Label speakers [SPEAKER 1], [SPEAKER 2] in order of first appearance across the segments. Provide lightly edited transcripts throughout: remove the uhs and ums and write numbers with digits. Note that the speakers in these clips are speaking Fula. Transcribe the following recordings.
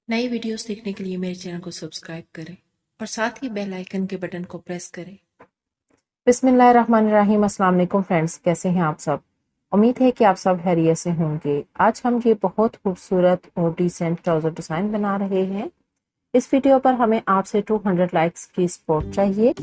[SPEAKER 1] नई वीडियोस देखने के लिए मेरे चैनल को सब्सक्राइब करें और साथ ही बेल आइकन के बटन को प्रेस करें।
[SPEAKER 2] बिस्मिल्लाहिर्रहमानिर्रहीम। अस्सलाम वालेकुम फ्रेंड्स, कैसे हैं आप सब। उम्मीद है कि आप सब खैरियत से होंगे। आज हम ये बहुत खूबसूरत और डिसेंट ट्राउज़र डिज़ाइन बना रहे हैं। इस वीडियो पर हमें आपसे 200 लाइक्स की सपोर्ट चाहिए।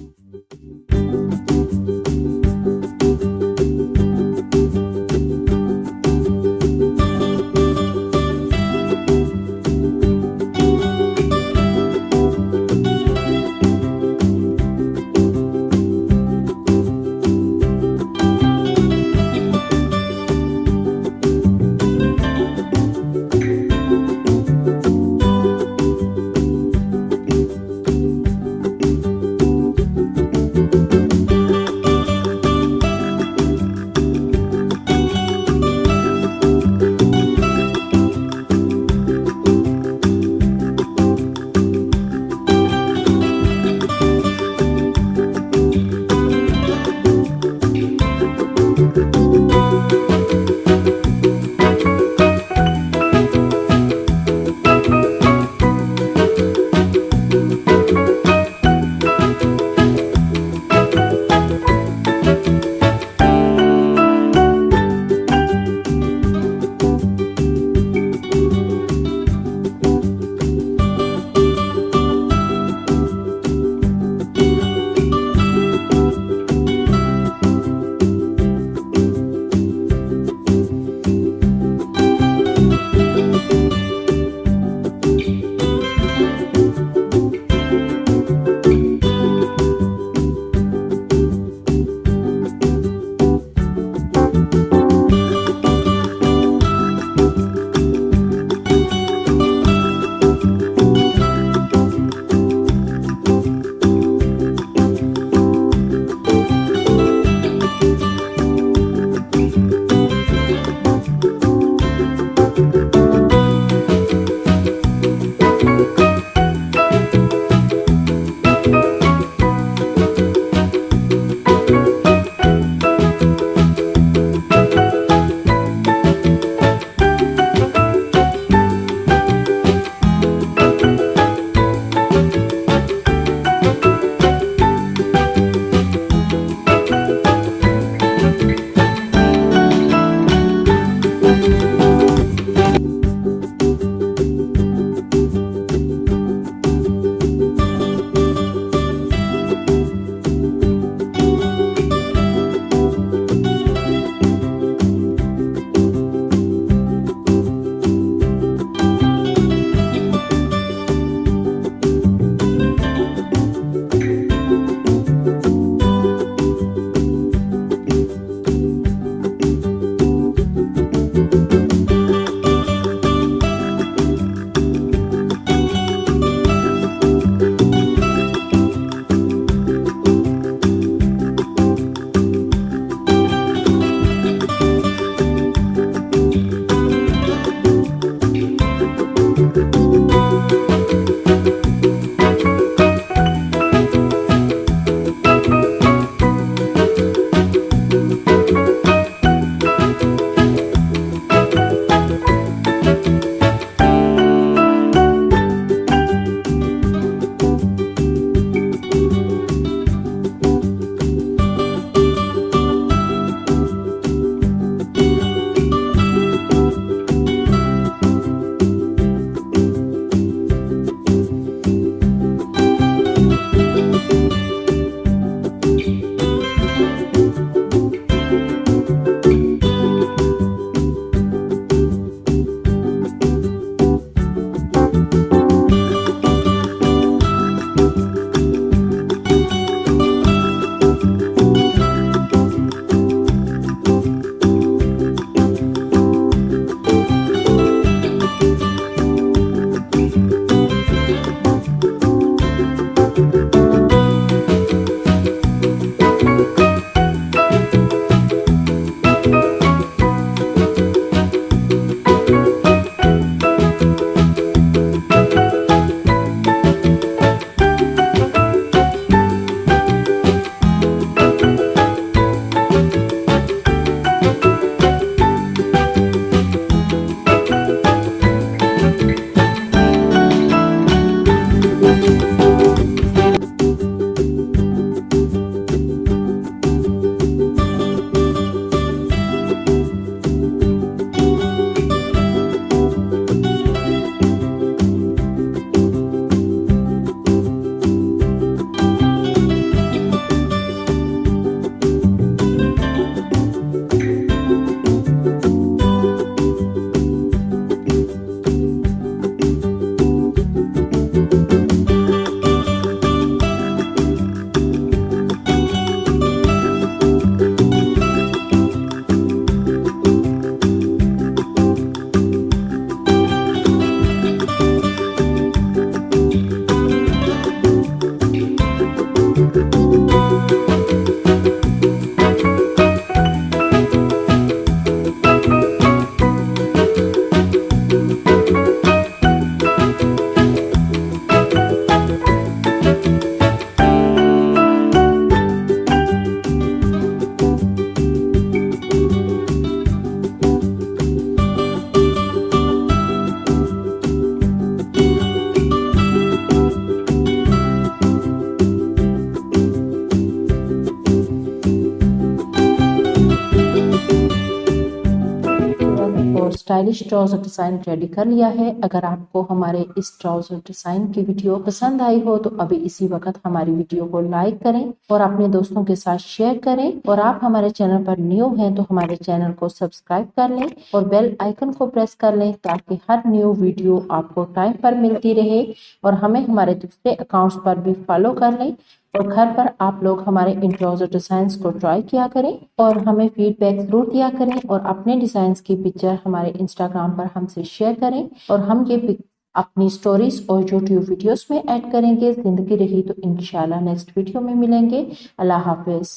[SPEAKER 2] और स्टाइलिश ट्राउजर डिजाइन रेडी कर लिया है। अगर आपको हमारे इस ट्राउजर डिजाइन की वीडियो पसंद आई हो तो अभी इसी वक्त हमारी वीडियो को लाइक करें और अपने दोस्तों के साथ शेयर करें। और आप हमारे चैनल पर न्यू हैं तो हमारे चैनल को सब्सक्राइब कर लें और बेल आइकन को प्रेस कर लें ताकि हर न्यू वीडियो आपको टाइम पर मिलती रहे। और हमें हमारे दूसरे अकाउंट्स पर भी फॉलो कर लें और घर पर आप लोग हमारे इन ट्राउजर डिजाइन्स को ट्राई किया करें और हमें फीडबैक जरूर दिया करें और अपने डिजाइन्स की पिक्चर हमारे इंस्टाग्राम पर हमसे शेयर करें और हम ये अपनी स्टोरीज और यूट्यूब वीडियोस में ऐड करेंगे। जिंदगी रही तो इंशाल्लाह नेक्स्ट वीडियो में मिलेंगे। अल्लाह हाफिज।